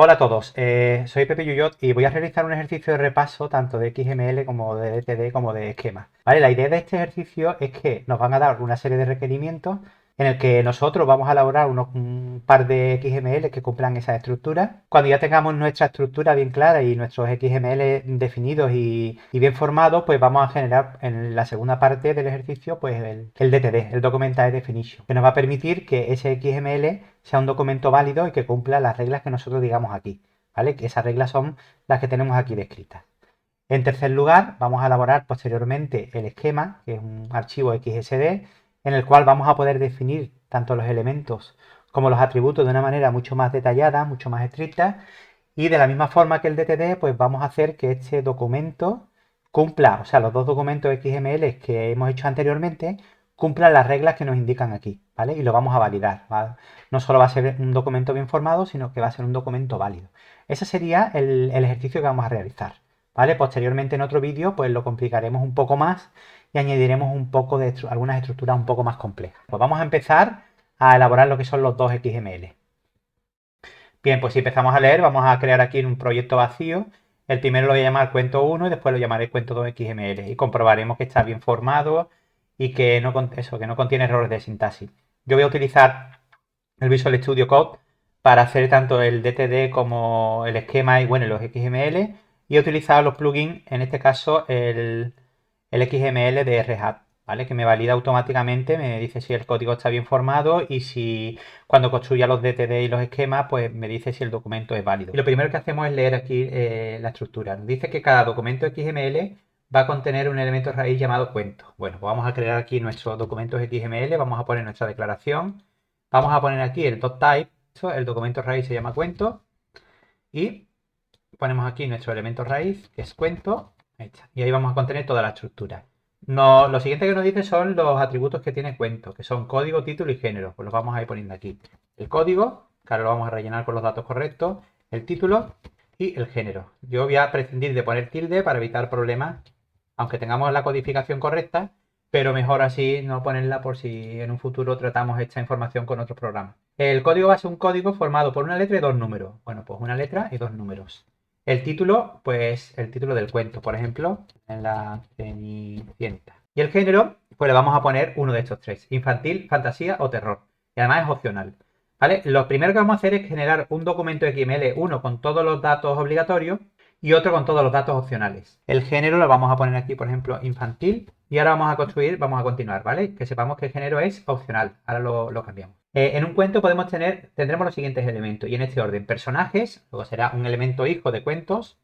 Hola a todos, soy Pepe Yuyot y voy a realizar un ejercicio de repaso tanto de XML como de DTD como de esquema. ¿Vale? La idea de este ejercicio es que nos van a dar una serie de requerimientos en el que nosotros vamos a elaborar un par de XML que cumplan esas estructuras. Cuando ya tengamos nuestra estructura bien clara y nuestros XML definidos y bien formados, pues vamos a generar en la segunda parte del ejercicio pues el DTD, el Document Definition, que nos va a permitir que ese XML sea un documento válido y que cumpla las reglas que nosotros digamos aquí, ¿vale? Que esas reglas son las que tenemos aquí descritas. En tercer lugar, vamos a elaborar posteriormente el esquema, que es un archivo XSD, en el cual vamos a poder definir tanto los elementos como los atributos de una manera mucho más detallada, mucho más estricta, y de la misma forma que el DTD, pues vamos a hacer que este documento cumpla, o sea, los dos documentos XML que hemos hecho anteriormente, cumplan las reglas que nos indican aquí, ¿vale? Y lo vamos a validar, ¿vale? No solo va a ser un documento bien formado, sino que va a ser un documento válido. Ese sería el ejercicio que vamos a realizar. ¿Vale? Posteriormente en otro vídeo pues lo complicaremos un poco más y añadiremos un poco de algunas estructuras un poco más complejas. Pues vamos a empezar a elaborar lo que son los dos XML. Bien, pues si empezamos a leer, vamos a crear aquí un proyecto vacío. El primero lo voy a llamar cuento 1 y después lo llamaré cuento 2 XML y comprobaremos que está bien formado y que que no contiene errores de sintaxis. Yo voy a utilizar el Visual Studio Code para hacer tanto el DTD como el esquema y bueno, los XML. Y he utilizado los plugins, en este caso el XML de Red Hat, ¿vale? Que me valida automáticamente, me dice si el código está bien formado y si cuando construya los DTD y los esquemas, pues me dice si el documento es válido. Y lo primero que hacemos es leer aquí la estructura. Nos dice que cada documento XML va a contener un elemento raíz llamado cuento. Bueno, pues vamos a crear aquí nuestros documentos XML, vamos a poner nuestra declaración. Vamos a poner aquí el .type, el documento raíz se llama cuento, y ponemos aquí nuestro elemento raíz, que es cuento, y ahí vamos a contener toda la estructura. No, lo siguiente que nos dice son los atributos que tiene cuento, que son código, título y género, pues los vamos a ir poniendo aquí. El código, que ahora lo vamos a rellenar con los datos correctos, el título y el género. Yo voy a prescindir de poner tilde para evitar problemas, aunque tengamos la codificación correcta, pero mejor así no ponerla por si en un futuro tratamos esta información con otros programas. El código va a ser un código formado por una letra y dos números. Bueno, pues una letra y dos números. El título, pues el título del cuento, por ejemplo, en la Cenicienta. Y el género, pues le vamos a poner uno de estos tres: infantil, fantasía o terror. Y además es opcional. ¿Vale? Lo primero que vamos a hacer es generar un documento XML, uno con todos los datos obligatorios y otro con todos los datos opcionales. El género lo vamos a poner aquí, por ejemplo, infantil. Y ahora vamos a continuar, ¿vale? Que sepamos que el género es opcional. Ahora lo cambiamos. En un cuento tendremos los siguientes elementos, y en este orden: personajes, luego será un elemento hijo de cuentos,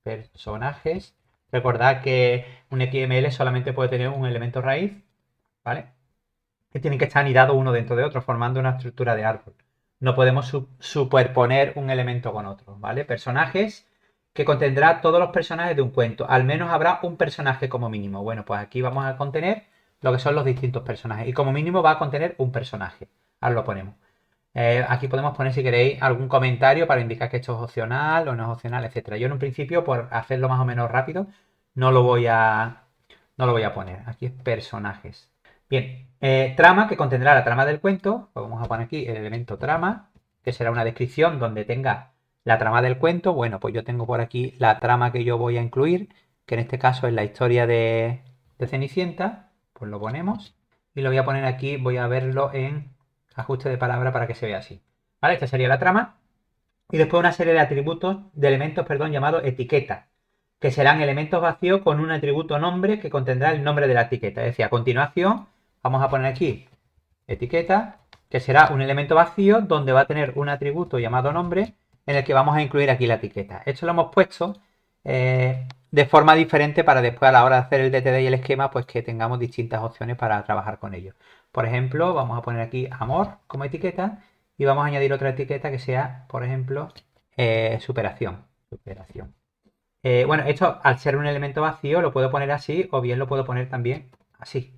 personajes. Recordad que un XML solamente puede tener un elemento raíz, ¿vale? Que tienen que estar anidados uno dentro de otro, formando una estructura de árbol. No podemos superponer un elemento con otro, ¿vale? Personajes, que contendrá todos los personajes de un cuento. Al menos habrá un personaje como mínimo. Bueno, pues aquí vamos a contener lo que son los distintos personajes. Y como mínimo va a contener un personaje. Ahora lo ponemos. Aquí podemos poner, si queréis, algún comentario para indicar que esto es opcional o no es opcional, etcétera. Yo en un principio, por hacerlo más o menos rápido, no lo voy a poner. Aquí es personajes. Bien, trama, que contendrá la trama del cuento. Pues vamos a poner aquí el elemento trama, que será una descripción donde tenga la trama del cuento. Bueno, pues yo tengo por aquí la trama que yo voy a incluir, que en este caso es la historia de Cenicienta. Pues lo ponemos y lo voy a poner aquí, voy a verlo en ajuste de palabra para que se vea así. ¿Vale? Esta sería la trama. Y después una serie de atributos, de elementos, perdón, llamados etiqueta, que serán elementos vacíos con un atributo nombre que contendrá el nombre de la etiqueta. Es decir, a continuación vamos a poner aquí etiqueta, que será un elemento vacío donde va a tener un atributo llamado nombre en el que vamos a incluir aquí la etiqueta. Esto lo hemos puesto de forma diferente para después, a la hora de hacer el DTD y el esquema, pues que tengamos distintas opciones para trabajar con ello. Por ejemplo, vamos a poner aquí amor como etiqueta y vamos a añadir otra etiqueta que sea, por ejemplo, superación. Bueno, esto al ser un elemento vacío lo puedo poner así o bien lo puedo poner también así,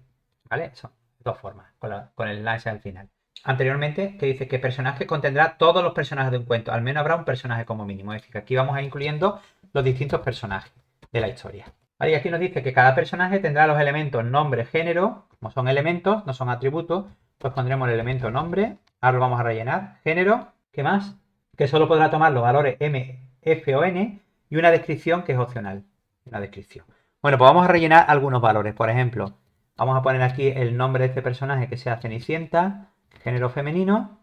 ¿vale? Son dos formas, con el enlace al final. Anteriormente, que dice que personaje contendrá todos los personajes de un cuento, al menos habrá un personaje como mínimo. Es decir, que aquí vamos a ir incluyendo los distintos personajes de la historia. Vale, y aquí nos dice que cada personaje tendrá los elementos nombre, género. Como son elementos, no son atributos, pues pondremos el elemento nombre. Ahora lo vamos a rellenar. Género, ¿qué más? que solo podrá tomar los valores M, F o N y una descripción que es opcional. Una descripción. Bueno, pues vamos a rellenar algunos valores. Por ejemplo, vamos a poner aquí el nombre de este personaje que sea Cenicienta, género femenino,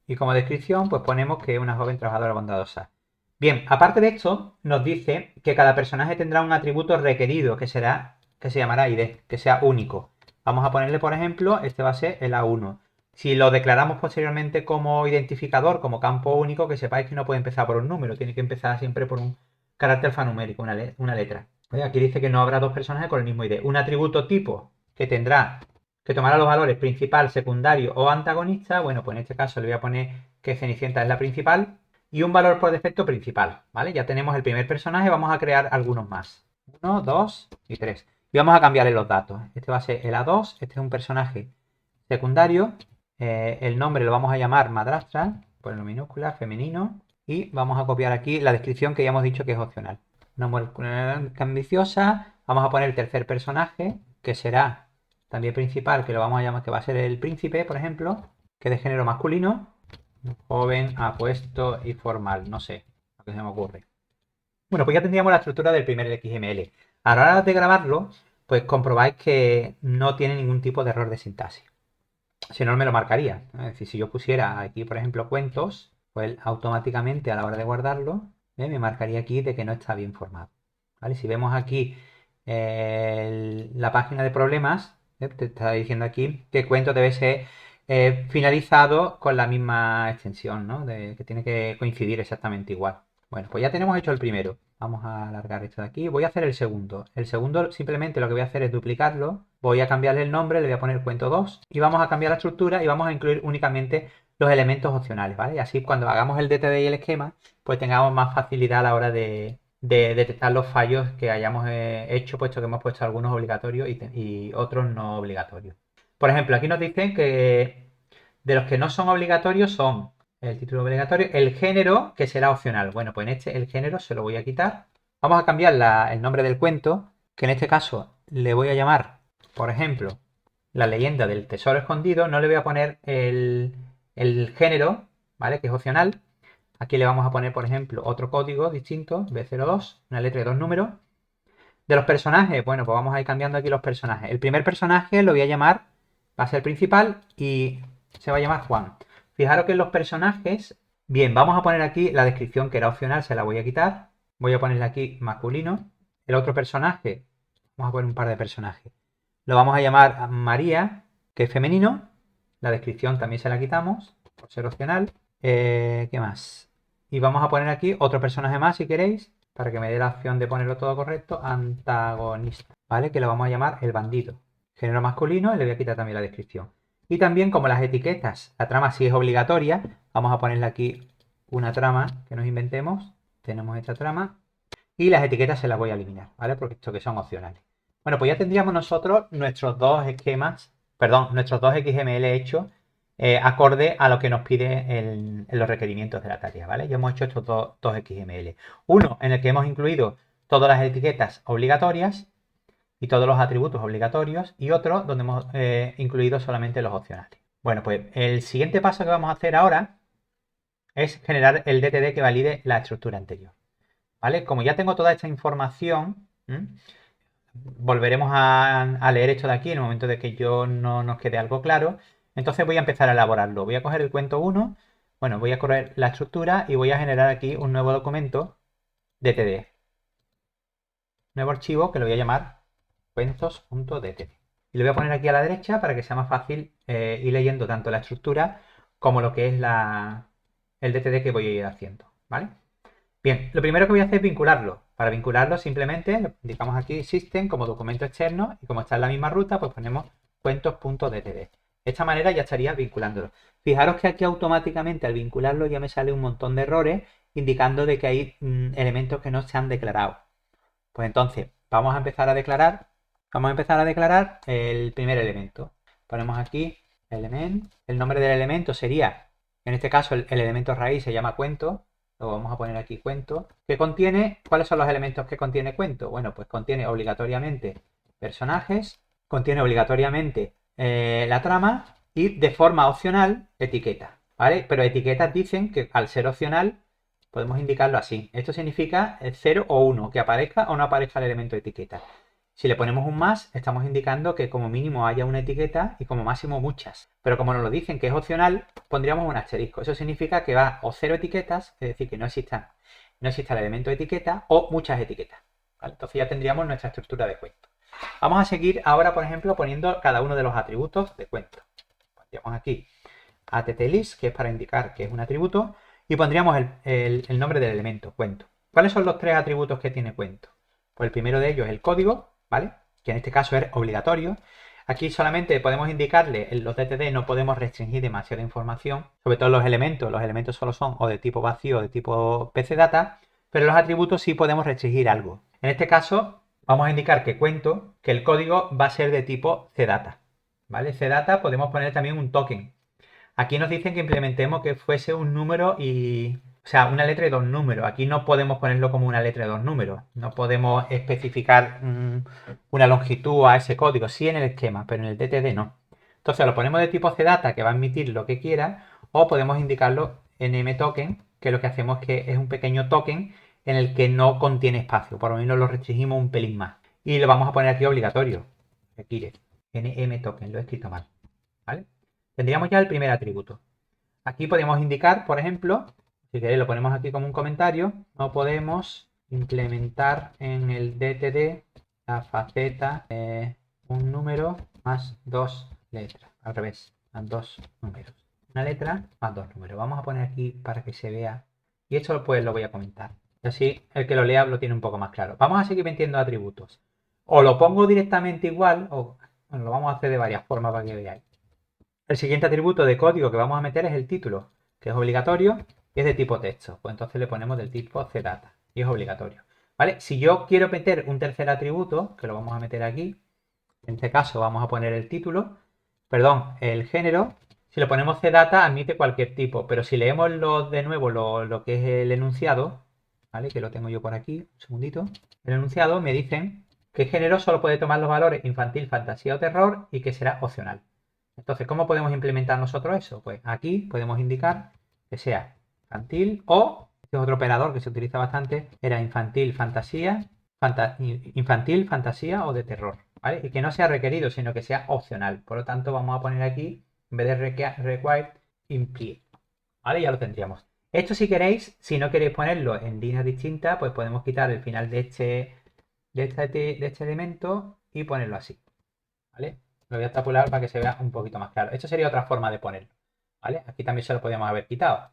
y como descripción pues ponemos que es una joven trabajadora bondadosa. Bien, aparte de esto, nos dice que cada personaje tendrá un atributo requerido que se llamará ID, que sea único. Vamos a ponerle, por ejemplo, este va a ser el A1. Si lo declaramos posteriormente como identificador, como campo único, que sepáis que no puede empezar por un número, tiene que empezar siempre por un carácter alfanumérico, una letra. Aquí dice que no habrá dos personajes con el mismo ID. Un atributo tipo que tendrá, que tomará los valores principal, secundario o antagonista. Bueno, pues en este caso le voy a poner que Cenicienta es la principal. Y un valor por defecto principal, ¿vale? Ya tenemos el primer personaje, vamos a crear algunos más. 1, 2 y 3. Y vamos a cambiarle los datos. Este va a ser el A2, este es un personaje secundario. El nombre lo vamos a llamar madrastra, ponerlo minúscula, femenino. Y vamos a copiar aquí la descripción que ya hemos dicho que es opcional. Una mujer ambiciosa. Vamos a poner el tercer personaje, que será también principal, que lo vamos a llamar, que va a ser el príncipe, por ejemplo, que es de género masculino. Joven, apuesto y formal, no sé, lo que se me ocurre. Bueno, pues ya tendríamos la estructura del primer XML. A la hora de grabarlo, pues comprobáis que no tiene ningún tipo de error de sintaxis. Si no, me lo marcaría. Es decir, si yo pusiera aquí, por ejemplo, cuentos, pues automáticamente a la hora de guardarlo, me marcaría aquí de que no está bien formado. ¿Vale? Si vemos aquí la página de problemas, te está diciendo aquí que cuento debe ser finalizado con la misma extensión, ¿no? Que tiene que coincidir exactamente igual. Bueno, pues ya tenemos hecho el primero. Vamos a alargar esto de aquí. Voy a hacer el segundo. El segundo simplemente lo que voy a hacer es duplicarlo. Voy a cambiarle el nombre, le voy a poner cuento 2 y vamos a cambiar la estructura y vamos a incluir únicamente los elementos opcionales, ¿vale? Y así cuando hagamos el DTD y el esquema, pues tengamos más facilidad a la hora de detectar los fallos que hayamos hecho, puesto que hemos puesto algunos obligatorios y otros no obligatorios. Por ejemplo, aquí nos dicen que de los que no son obligatorios son el título obligatorio, el género, que será opcional. Bueno, pues en este el género se lo voy a quitar. Vamos a cambiar el nombre del cuento, que en este caso le voy a llamar, por ejemplo, La leyenda del tesoro escondido. No le voy a poner el género, ¿vale? Que es opcional. Aquí le vamos a poner, por ejemplo, otro código distinto, B02, una letra y dos números. De los personajes, bueno, pues vamos a ir cambiando aquí los personajes. El primer personaje lo voy a llamar, va a ser el principal y se va a llamar Juan. Fijaros que en los personajes, bien, vamos a poner aquí la descripción que era opcional, se la voy a quitar. Voy a ponerle aquí masculino. El otro personaje, vamos a poner un par de personajes. Lo vamos a llamar María, que es femenino. La descripción también se la quitamos, por ser opcional. ¿Qué más? Y vamos a poner aquí otro personaje más, si queréis, para que me dé la opción de ponerlo todo correcto. Antagonista, ¿vale? Que lo vamos a llamar el bandido. Género masculino, y le voy a quitar también la descripción. Y también, como las etiquetas, la trama sí es obligatoria, vamos a ponerle aquí una trama que nos inventemos. Tenemos esta trama. Y las etiquetas se las voy a eliminar, ¿vale? Porque esto que son opcionales. Bueno, pues ya tendríamos nosotros nuestros dos esquemas, perdón, nuestros dos XML hechos acorde a lo que nos pide en los requerimientos de la tarea, ¿vale? Ya hemos hecho estos dos XML. Uno en el que hemos incluido todas las etiquetas obligatorias y todos los atributos obligatorios y otro donde hemos incluido solamente los opcionales. Bueno, pues el siguiente paso que vamos a hacer ahora es generar el DTD que valide la estructura anterior, ¿vale? Como ya tengo toda esta información, volveremos a leer esto de aquí en el momento de que yo no nos quede algo claro. Entonces voy a empezar a elaborarlo. Voy a coger el cuento 1, bueno, voy a correr la estructura y voy a generar aquí un nuevo documento DTD. Nuevo archivo que lo voy a llamar cuentos.dtd. Y lo voy a poner aquí a la derecha para que sea más fácil ir leyendo tanto la estructura como lo que es el DTD que voy a ir haciendo, ¿vale? Bien, lo primero que voy a hacer es vincularlo. Para vincularlo simplemente indicamos aquí system como documento externo y como está en la misma ruta, pues ponemos cuentos.dtd. De esta manera ya estaría vinculándolo. Fijaros que aquí automáticamente al vincularlo ya me sale un montón de errores indicando de que hay elementos que no se han declarado. Pues entonces vamos a empezar a declarar el primer elemento. Ponemos aquí element. El nombre del elemento sería, en este caso el elemento raíz se llama cuento. Lo vamos a poner aquí cuento, que contiene, ¿cuáles son los elementos que contiene cuento? Bueno, pues contiene obligatoriamente personajes, contiene obligatoriamente la trama y de forma opcional etiqueta, ¿vale? Pero etiquetas dicen que al ser opcional podemos indicarlo así. Esto significa 0 o 1, que aparezca o no aparezca el elemento de etiqueta. Si le ponemos un más, estamos indicando que como mínimo haya una etiqueta y como máximo muchas. Pero como nos lo dicen que es opcional, pondríamos un asterisco. Eso significa que va o 0 etiquetas, es decir, que no exista el elemento de etiqueta, o muchas etiquetas. ¿Vale? Entonces ya tendríamos nuestra estructura de cuento. Vamos a seguir ahora, por ejemplo, poniendo cada uno de los atributos de cuento. Pondríamos aquí attList, que es para indicar que es un atributo, y pondríamos el nombre del elemento, cuento. ¿Cuáles son los 3 atributos que tiene cuento? Pues el primero de ellos es el código, ¿vale? Que en este caso es obligatorio. Aquí solamente podemos indicarle, en los DTD no podemos restringir demasiada información, sobre todo los elementos solo son o de tipo vacío o de tipo PCData, pero los atributos sí podemos restringir algo. En este caso vamos a indicar que cuento, que el código va a ser de tipo CData, ¿vale? CData podemos poner también un token. Aquí nos dicen que implementemos que fuese un número y... O sea, una letra y 2 números. Aquí no podemos ponerlo como una letra y 2 números. No podemos especificar una longitud a ese código. Sí en el esquema, pero en el DTD no. Entonces lo ponemos de tipo CData, que va a admitir lo que quiera, o podemos indicarlo en mToken, que lo que hacemos es un pequeño token en el que no contiene espacio. Por lo menos lo restringimos un pelín más. Y lo vamos a poner aquí obligatorio. Requiere. mToken, lo he escrito mal. ¿Vale? Tendríamos ya el primer atributo. Aquí podemos indicar, por ejemplo, si queréis lo ponemos aquí como un comentario, no podemos implementar en el DTD la faceta un número más 2 letras. Al revés, más 2 números. Una letra más 2 números. Vamos a poner aquí para que se vea. Y esto pues lo voy a comentar. Y así el que lo lea lo tiene un poco más claro. Vamos a seguir metiendo atributos. O lo pongo directamente igual, o bueno, lo vamos a hacer de varias formas para que veáis. El siguiente atributo de código que vamos a meter es el título, que es obligatorio y es de tipo texto. Pues entonces le ponemos del tipo CData y es obligatorio. ¿Vale? Si yo quiero meter un tercer atributo, que lo vamos a meter aquí, en este caso vamos a poner el título, perdón, el género. Si lo ponemos CData admite cualquier tipo, pero si leemos de nuevo lo que es el enunciado, ¿vale? Que lo tengo yo por aquí, un segundito. El enunciado me dicen que género solo puede tomar los valores infantil, fantasía o terror y que será opcional. Entonces, ¿cómo podemos implementar nosotros eso? Pues aquí podemos indicar que sea infantil o, este es otro operador que se utiliza bastante, era infantil, fantasía, infantil, fantasía o de terror, ¿vale? Y que no sea requerido, sino que sea opcional. Por lo tanto, vamos a poner aquí, en vez de required, imply, ¿vale? Ya lo tendríamos. Esto si queréis, si no queréis ponerlo en líneas distintas, pues podemos quitar el final de este elemento y ponerlo así, ¿vale? Lo voy a tapular para que se vea un poquito más claro. Esto sería otra forma de ponerlo, ¿vale? Aquí también se lo podríamos haber quitado.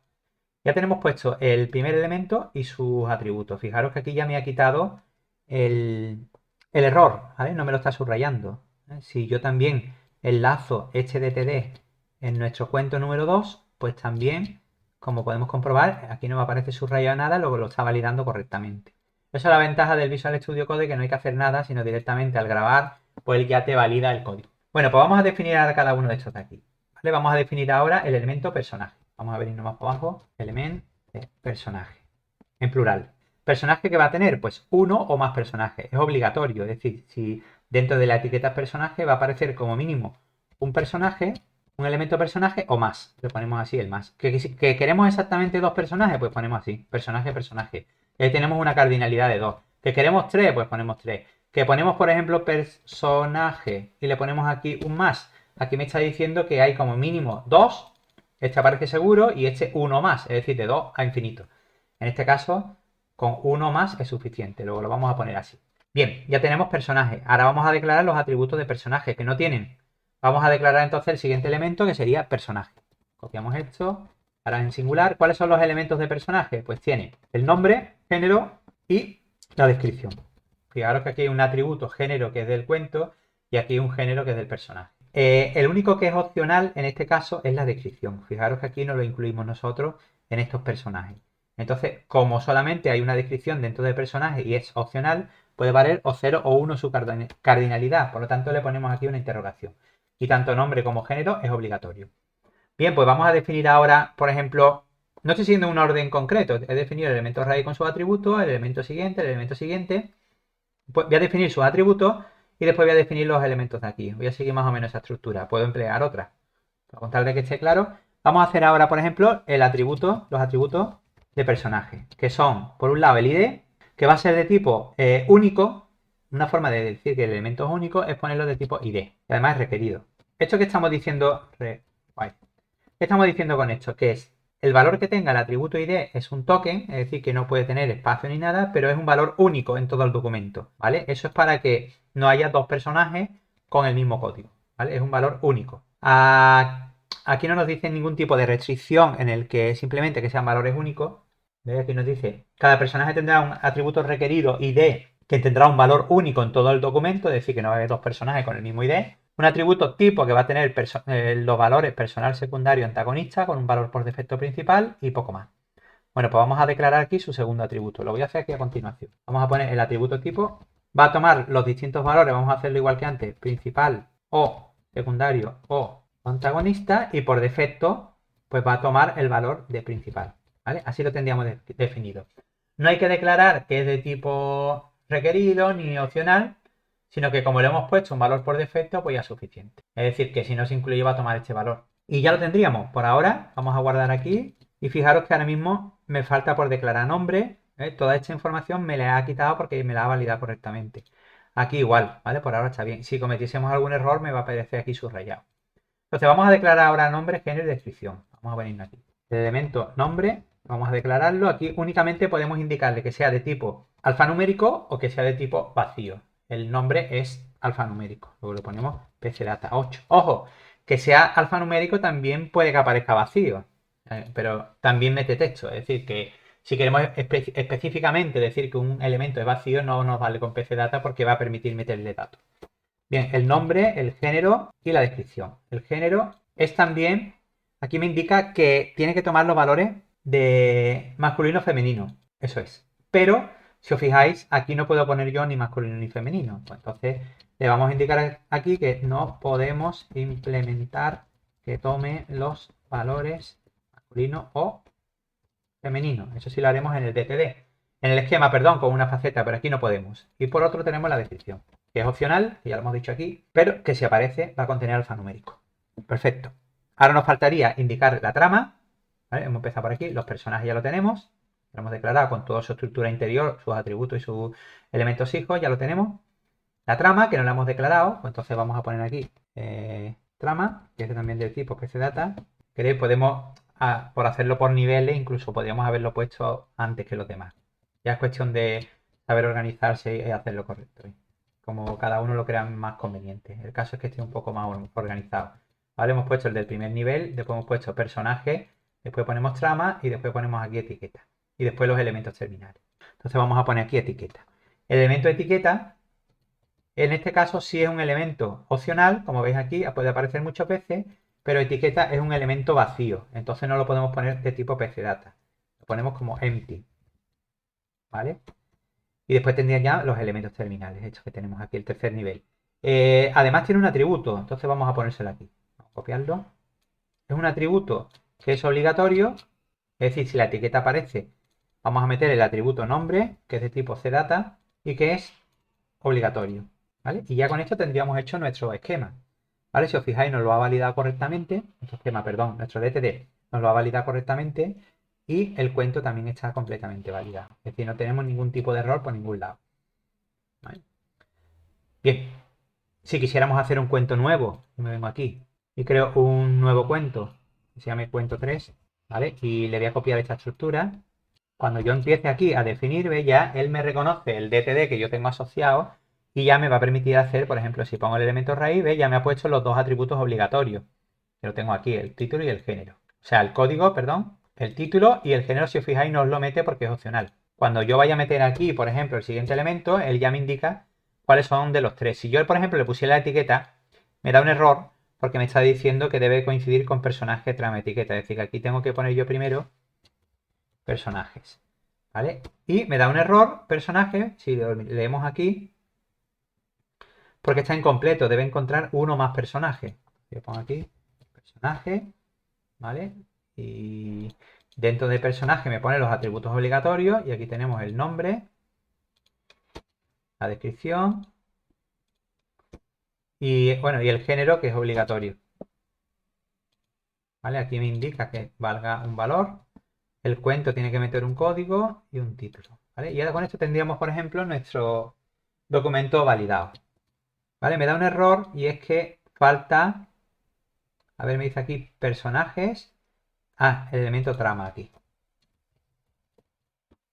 Ya tenemos puesto el primer elemento y sus atributos. Fijaros que aquí ya me ha quitado el error, ¿vale? No me lo está subrayando. Si yo también enlazo este DTD en nuestro cuento número 2, pues también, como podemos comprobar, aquí no me aparece subrayado nada, luego lo está validando correctamente. Esa es la ventaja del Visual Studio Code, que no hay que hacer nada, sino directamente al grabar, pues él ya te valida el código. Bueno, pues vamos a definir ahora cada uno de estos de aquí. ¿Vale? Vamos a definir ahora el elemento personaje. Vamos a venirnos más para abajo. Elemento personaje. En plural. ¿Personaje que va a tener? Pues uno o más personajes. Es obligatorio. Es decir, si dentro de la etiqueta personaje va a aparecer como mínimo un personaje, un elemento personaje o más. Le ponemos así el más. ¿Que queremos exactamente 2 personajes? Pues ponemos así. Personaje, personaje. Y ahí tenemos una cardinalidad de 2. ¿Que queremos 3? Pues ponemos 3. Que ponemos, por ejemplo, personaje y le ponemos aquí un más. Aquí me está diciendo que hay como mínimo 2, este aparece seguro y este 1 más, es decir, de 2 a infinito. En este caso, con 1 más es suficiente, luego lo vamos a poner así. Bien, ya tenemos personaje. Ahora vamos a declarar los atributos de personaje que no tienen. Vamos a declarar entonces el siguiente elemento que sería personaje. Copiamos esto, ahora en singular. ¿Cuáles son los elementos de personaje? Pues tiene el nombre, género y la descripción. Fijaros que aquí hay un atributo género que es del cuento y aquí un género que es del personaje. El único que es opcional en este caso es la descripción. Fijaros que aquí no lo incluimos nosotros en estos personajes. Entonces, como solamente hay una descripción dentro del personaje y es opcional, puede valer o 0 o 1 su cardinalidad. Por lo tanto, le ponemos aquí una interrogación. Y tanto nombre como género es obligatorio. Bien, pues vamos a definir ahora, por ejemplo, no estoy siguiendo un orden concreto. He definido el elemento raíz con sus atributos, el elemento siguiente, el elemento siguiente. Pues voy a definir sus atributos y después voy a definir los elementos de aquí. Voy a seguir más o menos esa estructura. Puedo emplear otra. Para contar de que esté claro. Vamos a hacer ahora, por ejemplo, los atributos de personaje, que son, por un lado, el ID, que va a ser de tipo único. Una forma de decir que el elemento es único es ponerlo de tipo ID, y además es requerido. ¿Esto que estamos diciendo? ¿Qué estamos diciendo con esto? Que es el valor que tenga el atributo ID es un token, es decir, que no puede tener espacio ni nada, pero es un valor único en todo el documento, ¿vale? Eso es para que no haya dos personajes con el mismo código, ¿vale? Es un valor único. Aquí no nos dice ningún tipo de restricción en el que simplemente que sean valores únicos. ¿Ves? Aquí nos dice, cada personaje tendrá un atributo requerido ID que tendrá un valor único en todo el documento, es decir, que no va a haber dos personajes con el mismo ID. Un atributo tipo que va a tener los valores personal, secundario, antagonista, con un valor por defecto principal y poco más. Bueno, pues vamos a declarar aquí su segundo atributo. Lo voy a hacer aquí a continuación. Vamos a poner el atributo tipo. Va a tomar los distintos valores, vamos a hacerlo igual que antes, principal o secundario o antagonista, y por defecto pues va a tomar el valor de principal. ¿Vale? Así lo tendríamos definido. No hay que declarar que es de tipo requerido ni opcional, sino que como le hemos puesto un valor por defecto, pues ya es suficiente. Es decir, que si no se incluye va a tomar este valor. Y ya lo tendríamos. Por ahora, vamos a guardar aquí. Y fijaros que ahora mismo me falta por declarar nombre. Toda esta información me la ha quitado porque me la ha validado correctamente. Aquí igual, ¿vale? Por ahora está bien. Si cometiésemos algún error, me va a aparecer aquí subrayado. Entonces vamos a declarar ahora nombre, género y descripción. Vamos a venirnos aquí. El elemento nombre, vamos a declararlo. Aquí únicamente podemos indicarle que sea de tipo alfanumérico o que sea de tipo vacío. El nombre es alfanumérico. Luego le ponemos pcdata 8. Ojo, que sea alfanumérico también puede que aparezca vacío, pero también mete texto. Es decir, que si queremos específicamente decir que un elemento es vacío, no nos vale con pcdata porque va a permitir meterle datos. Bien, el nombre, el género y la descripción. El género es también, aquí me indica que tiene que tomar los valores de masculino o femenino. Eso es. Pero, si os fijáis, aquí no puedo poner yo ni masculino ni femenino. Pues entonces, le vamos a indicar aquí que no podemos implementar que tome los valores masculino o femenino. Eso sí lo haremos en el DTD. En el esquema, perdón, con una faceta, pero aquí no podemos. Y por otro tenemos la descripción, que es opcional, que ya lo hemos dicho aquí, pero que si aparece va a contener alfanumérico. Perfecto. Ahora nos faltaría indicar la trama. ¿Vale? Hemos empezado por aquí. Los personajes ya lo tenemos. Lo hemos declarado con toda su estructura interior, sus atributos y sus elementos hijos, ya lo tenemos. La trama, que no la hemos declarado, pues entonces vamos a poner aquí trama, que es también del tipo pcdata. ¿Queréis? Podemos, por hacerlo por niveles, incluso podríamos haberlo puesto antes que los demás. Ya es cuestión de saber organizarse y hacerlo correcto. Como cada uno lo crea más conveniente. El caso es que esté un poco más organizado. Vale, hemos puesto el del primer nivel, después hemos puesto personaje, después ponemos trama y después ponemos aquí etiqueta. Y después los elementos terminales. Entonces vamos a poner aquí etiqueta. El elemento etiqueta, en este caso sí es un elemento opcional, como veis aquí, puede aparecer muchas veces, pero etiqueta es un elemento vacío, entonces no lo podemos poner de tipo pcdata. Lo ponemos como empty, ¿vale? Y después tendría ya los elementos terminales, estos que tenemos aquí, el tercer nivel. Además tiene un atributo, entonces vamos a ponérselo aquí. Vamos a copiarlo. Es un atributo que es obligatorio, es decir, si la etiqueta aparece, vamos a meter el atributo nombre, que es de tipo cdata, y que es obligatorio. ¿Vale? Y ya con esto tendríamos hecho nuestro esquema. ¿Vale? Si os fijáis, nos lo ha validado correctamente, nuestro esquema, perdón, nuestro DTD nos lo ha validado correctamente y el cuento también está completamente validado. Es decir, no tenemos ningún tipo de error por ningún lado. ¿Vale? Bien, si quisiéramos hacer un cuento nuevo, yo me vengo aquí y creo un nuevo cuento, que se llame cuento 3, ¿vale? Y le voy a copiar esta estructura. Cuando yo empiece aquí a definir, ¿ve? Ya él me reconoce el DTD que yo tengo asociado y ya me va a permitir hacer, por ejemplo, si pongo el elemento raíz, ¿ve? Ya me ha puesto los dos atributos obligatorios. Que lo tengo aquí, el título y el género. O sea, el código, perdón, el título y el género, si os fijáis, no os lo mete porque es opcional. Cuando yo vaya a meter aquí, por ejemplo, el siguiente elemento, él ya me indica cuáles son de los tres. Si yo, por ejemplo, le pusiera la etiqueta, me da un error porque me está diciendo que debe coincidir con personaje trama etiqueta. Es decir, que aquí tengo que poner yo primero personajes. ¿Vale? Y me da un error personaje, si lo leemos aquí, porque está incompleto, debe encontrar uno más personaje. Yo pongo aquí personaje, ¿vale? Y dentro de personaje me pone los atributos obligatorios y aquí tenemos el nombre, la descripción y bueno, y el género que es obligatorio. ¿Vale? Aquí me indica que valga un valor El cuento tiene que meter un código y un título, ¿vale? Y ahora con esto tendríamos, por ejemplo, nuestro documento validado, ¿vale? Me da un error y es que falta, a ver, me dice aquí personajes, el elemento trama aquí,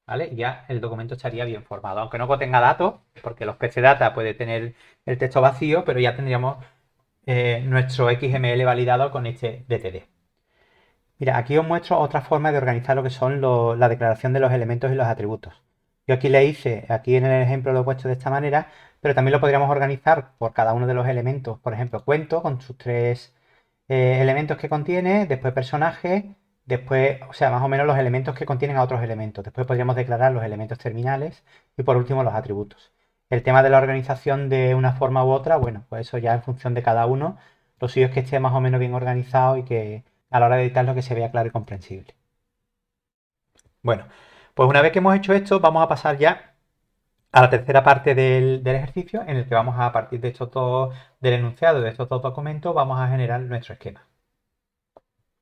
¿vale? Y ya el documento estaría bien formado, aunque no contenga datos, porque los PC Data puede tener el texto vacío, pero ya tendríamos nuestro XML validado con este DTD. Mira, aquí os muestro otra forma de organizar lo que son la declaración de los elementos y los atributos. Yo aquí le hice, aquí en el ejemplo lo he puesto de esta manera, pero también lo podríamos organizar por cada uno de los elementos. Por ejemplo, cuento con sus tres elementos que contiene, después personaje, después, o sea, más o menos los elementos que contienen a otros elementos. Después podríamos declarar los elementos terminales y por último los atributos. El tema de la organización de una forma u otra, bueno, pues eso ya en función de cada uno. Lo suyo es que esté más o menos bien organizado y que a la hora de editarlo que se vea claro y comprensible. Bueno, pues una vez que hemos hecho esto, vamos a pasar ya a la tercera parte del ejercicio, en el que vamos a partir de estos dos, del enunciado de estos dos documentos, vamos a generar nuestro esquema.